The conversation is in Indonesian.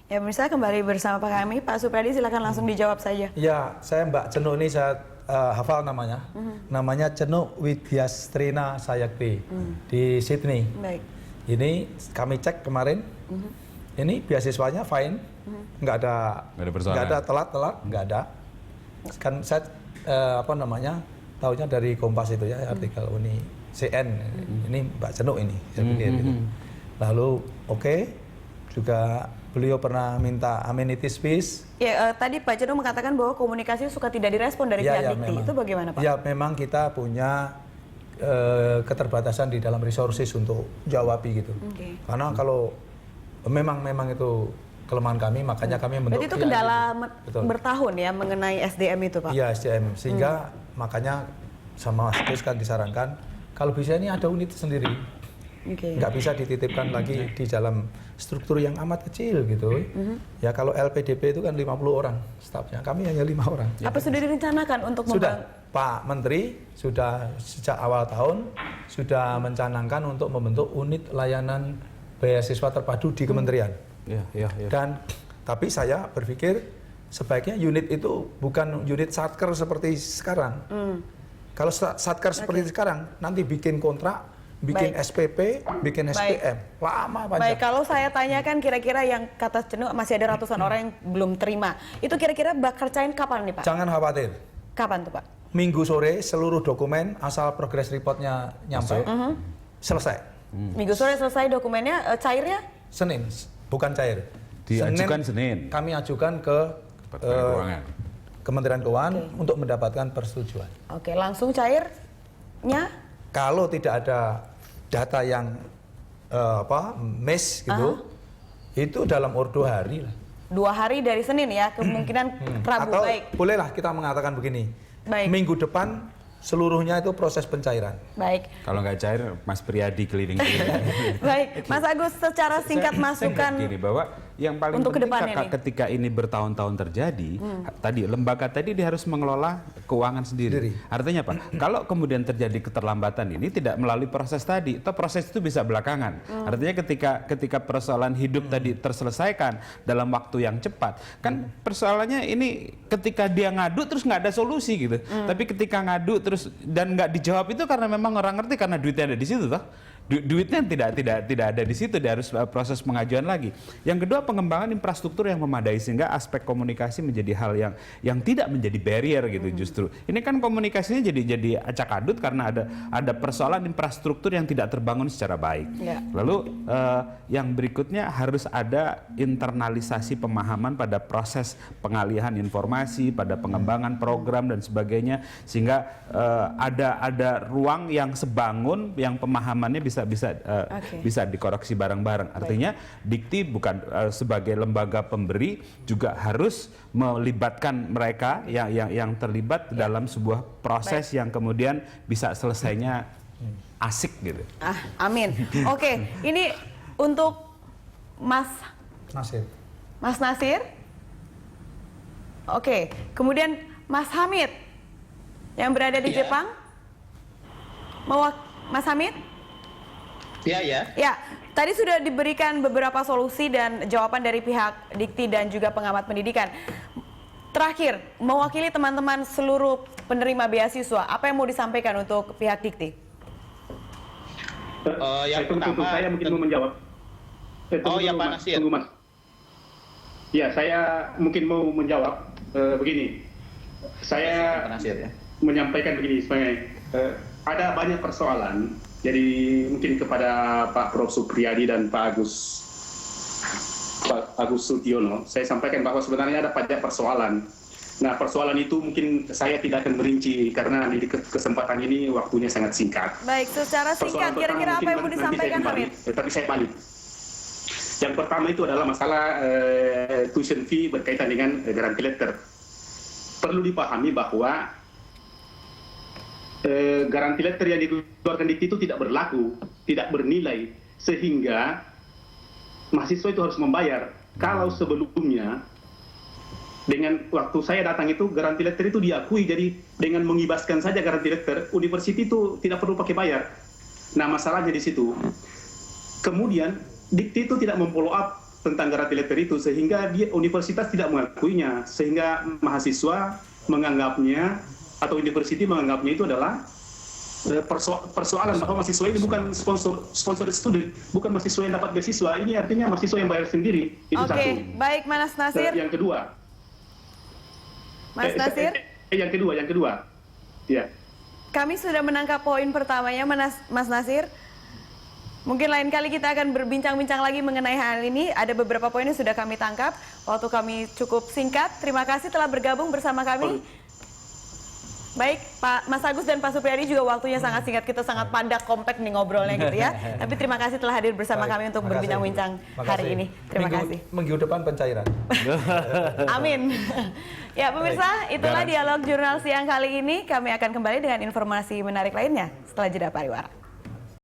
Ya, pemirsa kembali bersama Pak kami, Pak Supriyadi, silakan langsung dijawab saja. Ya, saya Mbak Cenuk ini saya hafal namanya. Namanya Cenuk Widyastrina Sayakti di Sydney. Baik. Ini kami cek kemarin. Ini beasiswanya fine, nggak ada telat-telat, nggak ada. Kan saya taunya dari Kompas itu ya, artikel Uni CN. Ini Mbak Cenuk ini, saya pikir. Gitu. Lalu juga beliau pernah minta amenities fees. Ya, tadi Pak Cenuk mengatakan bahwa komunikasi suka tidak direspon dari pihak Dikti. Itu bagaimana, Pak? Ya, memang kita punya keterbatasan di dalam resources untuk jawabi gitu. Karena kalau memang itu kelemahan kami, makanya kami membentuk. Berarti itu kendala bertahun ya mengenai SDM itu, Pak? Iya, SDM. Sehingga makanya sama Mas kan disarankan kalau bisa ini ada unit sendiri. Nggak bisa dititipkan lagi di dalam struktur yang amat kecil gitu. Ya kalau LPDP itu kan 50 orang stafnya, kami hanya 5 orang. Apa sudah direncanakan untuk Sudah, Pak Menteri sudah sejak awal tahun sudah mencanangkan untuk membentuk unit layanan beasiswa terpadu di kementerian. Dan tapi saya berpikir sebaiknya unit itu bukan unit satker seperti sekarang. Kalau satker seperti sekarang nanti bikin kontrak, bikin SPP, bikin SPM, lama panjang. Baik, kalau saya tanyakan kira-kira yang kata Cenuk masih ada ratusan orang yang belum terima, itu kira-kira bakal cair kapan nih, Pak? Jangan khawatir. Kapan tuh, Pak? Minggu sore seluruh dokumen asal progress reportnya nyampe, selesai. Minggu sore selesai dokumennya, cairnya? Senin, bukan cair. Diajukan Senin. Kami ajukan ke Kementerian Keuangan untuk mendapatkan persetujuan. Oke, langsung cairnya? Kalau tidak ada data yang miss gitu, itu dalam 2 hari lah. 2 hari dari Senin ya, kemungkinan Rabu. Atau baik. Bolehlah kita mengatakan begini, baik. Minggu depan seluruhnya itu proses pencairan. Baik. Kalau nggak cair, Mas Priyadi keliling-keliling. Baik, Mas Agus, secara singkat masukan gini, bahwa yang paling untuk penting ketika ini bertahun-tahun terjadi, tadi lembaga tadi dia harus mengelola keuangan sendiri. Artinya apa? Kalau kemudian terjadi keterlambatan ini tidak melalui proses tadi, atau proses itu bisa belakangan. Artinya ketika persoalan hidup tadi terselesaikan dalam waktu yang cepat, kan persoalannya ini ketika dia ngadu terus nggak ada solusi gitu. Tapi ketika ngadu terus dan nggak dijawab itu karena memang orang ngerti karena duitnya ada di situ toh. Duitnya tidak ada di situ, dia harus proses pengajuan lagi. Yang kedua, pengembangan infrastruktur yang memadai sehingga aspek komunikasi menjadi hal yang tidak menjadi barrier gitu justru. Ini kan komunikasinya jadi acak adut karena ada persoalan infrastruktur yang tidak terbangun secara baik. Lalu yang berikutnya harus ada internalisasi pemahaman pada proses pengalihan informasi, pada pengembangan program dan sebagainya sehingga ada ruang yang sebangun yang pemahamannya bisa dikoreksi bareng-bareng. Artinya Dikti bukan sebagai lembaga pemberi juga harus melibatkan mereka yang terlibat dalam sebuah proses yang kemudian bisa selesainya asik gitu. Amin. Oke, ini untuk Mas Nasir. Oke, kemudian Mas Hamid yang berada di Jepang. Mas Hamid? Ya, tadi sudah diberikan beberapa solusi dan jawaban dari pihak Dikti dan juga pengamat pendidikan. Terakhir, mewakili teman-teman seluruh penerima beasiswa, apa yang mau disampaikan untuk pihak Dikti? Yang pertama, saya mungkin mau menjawab. Ya Pak Nasir. Tunggu Mas. Ya, saya mungkin mau menjawab begini. Saya menyampaikan begini sebagai ada banyak persoalan. Jadi mungkin kepada Pak Prof. Supriyadi dan Pak Agus Sutyono, saya sampaikan bahwa sebenarnya ada banyak persoalan. Nah, persoalan itu mungkin saya tidak akan merinci karena di kesempatan ini waktunya sangat singkat. Baik, secara singkat kira-kira apa yang mau disampaikan Hamid? Tapi saya balik. Yang pertama itu adalah masalah tuition fee berkaitan dengan guarantee letter. Perlu dipahami bahwa garansi letter yang dikeluarkan Dikti itu tidak berlaku, tidak bernilai, sehingga mahasiswa itu harus membayar. Kalau sebelumnya, dengan waktu saya datang itu, garansi letter itu diakui, jadi dengan mengibaskan saja garansi letter, university itu tidak perlu pakai bayar. Nah, masalahnya di situ. Kemudian, Dikti itu tidak memfollow up tentang gratiletter itu, sehingga universitas tidak mengakuinya, sehingga mahasiswa menganggapnya atau university menganggapnya itu adalah persoalan bahwa mahasiswa ini bukan sponsor studi, bukan mahasiswa yang dapat beasiswa. Ini artinya mahasiswa yang bayar sendiri. Itu satu. Baik, Mas Nasir. Yang kedua, Mas Nasir. Yang kedua, ya. Kami sudah menangkap poin pertamanya, Mas Nasir. Mungkin lain kali kita akan berbincang-bincang lagi mengenai hal ini. Ada beberapa poin yang sudah kami tangkap. Waktu kami cukup singkat. Terima kasih telah bergabung bersama kami. Baik, Pak Mas Agus dan Pak Supriyadi juga waktunya sangat singkat. Kita sangat padat, kompak nih ngobrolnya gitu ya. Tapi terima kasih telah hadir bersama kami untuk berbincang-bincang hari ini. Terima kasih. Minggu depan pencairan. Amin. Ya pemirsa, itulah dialog jurnal siang kali ini. Kami akan kembali dengan informasi menarik lainnya setelah jeda pariwara.